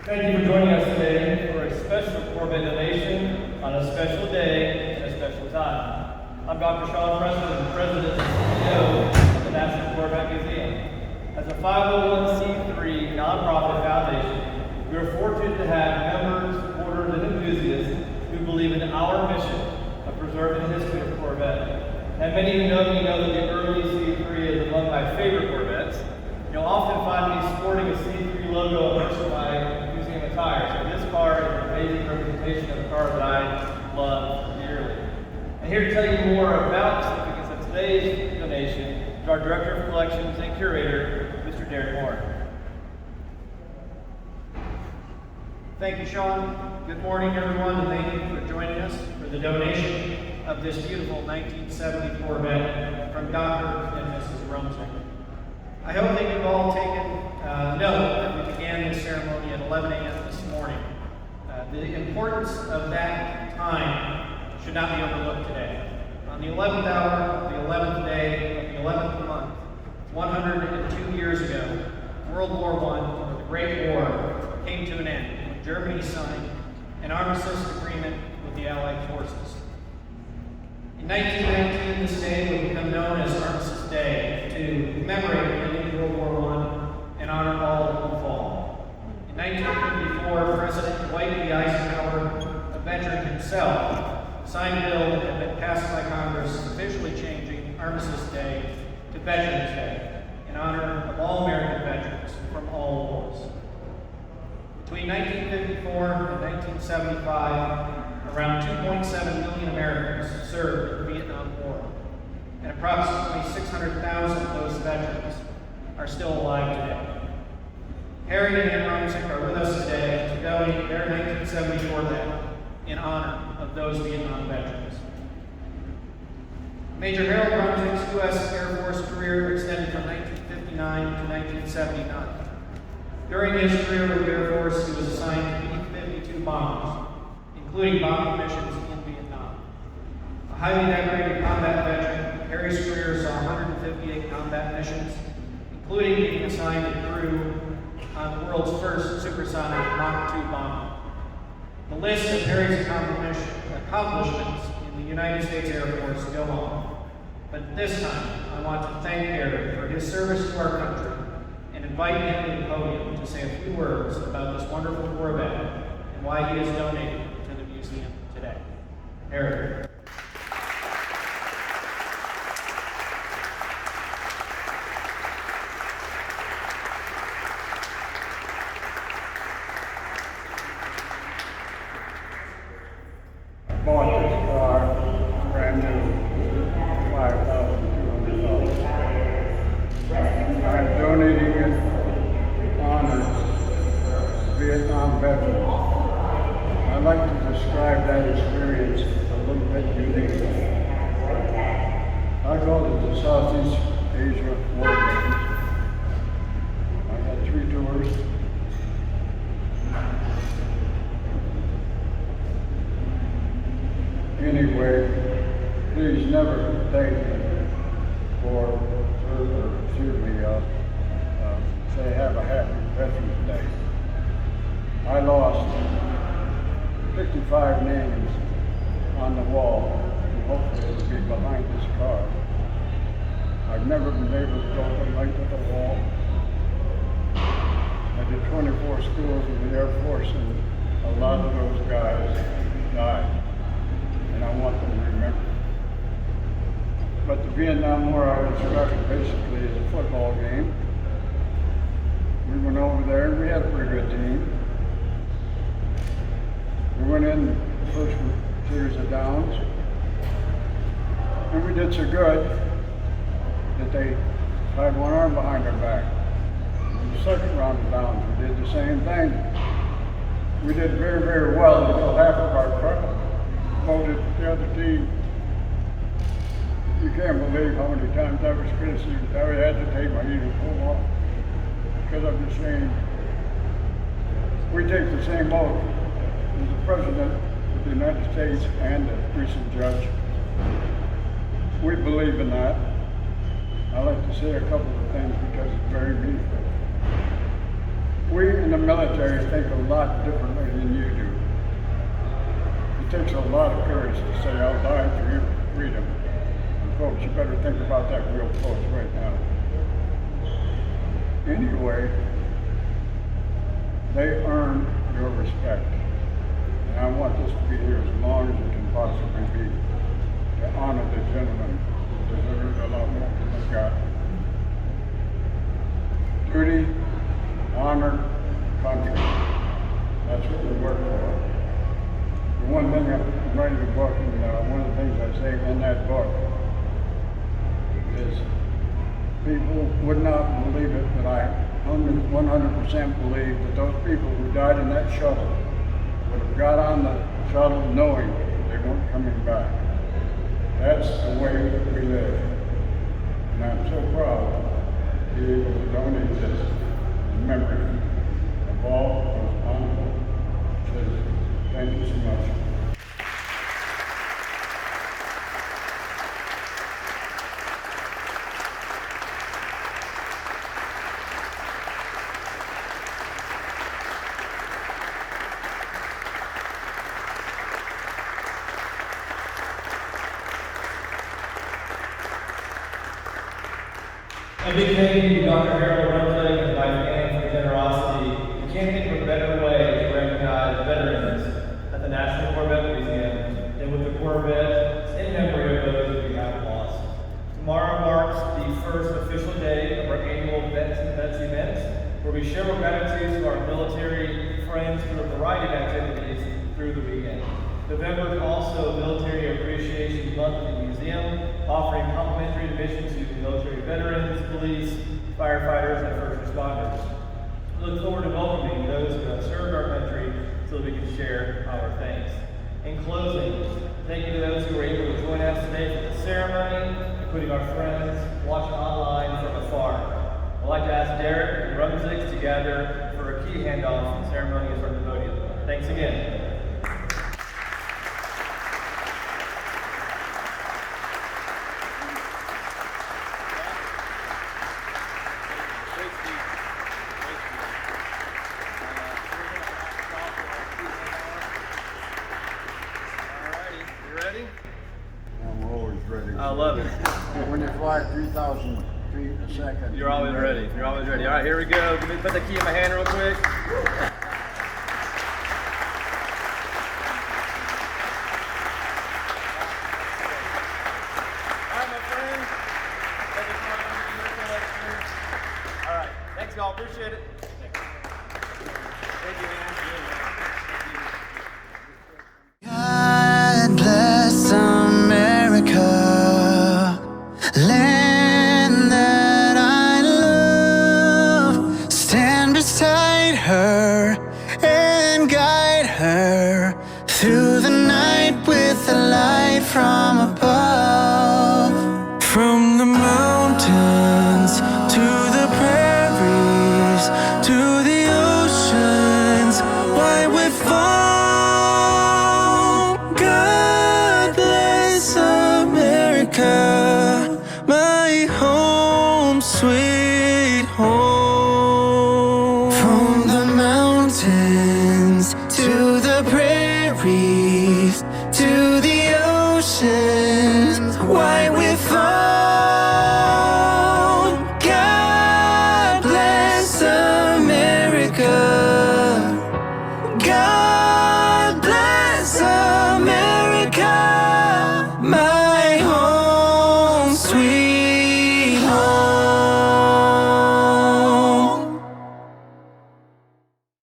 Thank you for joining us today for a special Corvette donation on a special day and a special time. I'm Dr. Sean Preston, President and CEO of the National Corvette Museum. As a 501c3 nonprofit foundation, we are fortunate to have members, supporters, and enthusiasts who believe in our mission of preserving the history of Corvette. And many of you know that the early C3 is among my favorite Corvettes. You'll often find me sporting a C3 logo amongst my museum attire. So this car is an amazing representation of a car that I love dearly. And here to tell you more about the significance of today's donation is our Director of Collections and Curator, Mr. Darren Moore. Thank you, Sean. Good morning, everyone, and thank you for joining us for the donation of this beautiful 1970 Corvette from Dr. and Mrs. Rumsey. I hope that you've all taken note that we began this ceremony at 11 a.m. this morning. The importance of that time should not be overlooked today. On the 11th hour, the 11th day of the 11th month, 102 years ago, World War I, or the Great War, came to an end when Germany signed an armistice agreement with the Allied forces. In 1919, this day would become known as Armistice Day to commemorate the ending of World War I and honor all who fall. In 1954, President Dwight D. Eisenhower, a veteran himself, signed a bill that had been passed by Congress officially changing Armistice Day to Veterans Day in honor of all American veterans from all wars. Between 1954 and 1975, around 2.7 million Americans served in the Vietnam War, and approximately 600,000 of those veterans are still alive today. Harry and Ann Rumsick are with us today to donate their 1970 Corvette in honor of those Vietnam veterans. Major Harold Rumsick's U.S. Air Force career extended from 1959 to 1979. During his career with the Air Force, he was assigned to B-52 bombers, including bombing missions in Vietnam. A highly decorated combat veteran, Harry's career saw 158 combat missions, including being assigned a crew on the world's first supersonic Mach 2 bomber. The list of Harry's accomplishments in the United States Air Force go on, but this time I want to thank Harry for his service to our country and invite him to the podium to say a few words about this wonderful Corvette and why he is donating to the museum today. Harry. I bought this car brand new, $5,200. I'm donating it in honor of Vietnam veterans. I'd like to describe that experience a little bit unique. I call it the Southeast Asia War Games. I had 3 tours. Anyway, please never thank me for, say have a happy Veterans Day. I lost 55 names on the wall, and hopefully it'll be behind this car. I've never been able to go the length of the wall. I did 24 schools in the Air Force, and a lot of those guys died, and I want them remembered. But the Vietnam War I described basically as a football game. We went over there and we had a pretty good team. We went in the first series of downs, and we did so good that they tied one arm behind our back. In the second round of downs, we did the same thing. We did very, very well until half of our crowd voted the other team. You can't believe how many times I was criticized. I had to take my uniform off because I'm ashamed. We take the same oath as the President of the United States and the recent judge. We believe in that. I like to say a couple of things because it's very meaningful. We in the military think a lot differently than you do. It takes a lot of courage to say, I'll die for your freedom. And folks, you better think about that real close right now. Anyway, they earn your respect. And I want this to be here as long as it can possibly be to honor the gentleman who deserves a lot more than they got. Duty, honor, country. That's what we work for. The one thing I'm writing a book, and one of the things I say in that book is people would not believe it, but I 100% believe that those people who died in that shuttle would have got on the shuttle knowing they weren't coming back. That's the way we live. And I'm so proud to be able to donate this in memory of all those honorable citizens. Thank you so much. A big thank you to Dr. Harold Rumsey and Vice Ann for generosity. You can't think of a better way to recognize veterans at the National Corvette Museum than with the Corvette in memory of those that we have lost. Tomorrow marks the first official day of our annual Vets and Vets events, where we show our gratitude to our military friends through a variety of activities through the weekend. November is also Military Appreciation Month at the museum, offering complimentary admission to military veterans, police, firefighters, and first responders. We look forward to welcoming those who have served our country so that we can share our thanks. In closing, thank you to those who were able to join us today for the ceremony, including our friends watching online from afar. I'd like to ask Derek and Rumsey to gather for a key handoff. The ceremony is from the podium. Thanks again. I'm always ready. I love it. When you fly 3,000 feet a second. You're always ready. You're always ready. All right, here we go. Let me put the key in my hand real quick. All right, my friend. That is my collection. All right. Thanks, y'all. Appreciate it. Thank you, man. God bless America, land that I love. Stand beside her and guide her through the night with a light from above. From the mountains to the prairies to the oceans, why we fall. God bless America, my home, sweet home. From the mountains to the prairies to the oceans, why we fall. God bless America. God bless America, my home, sweet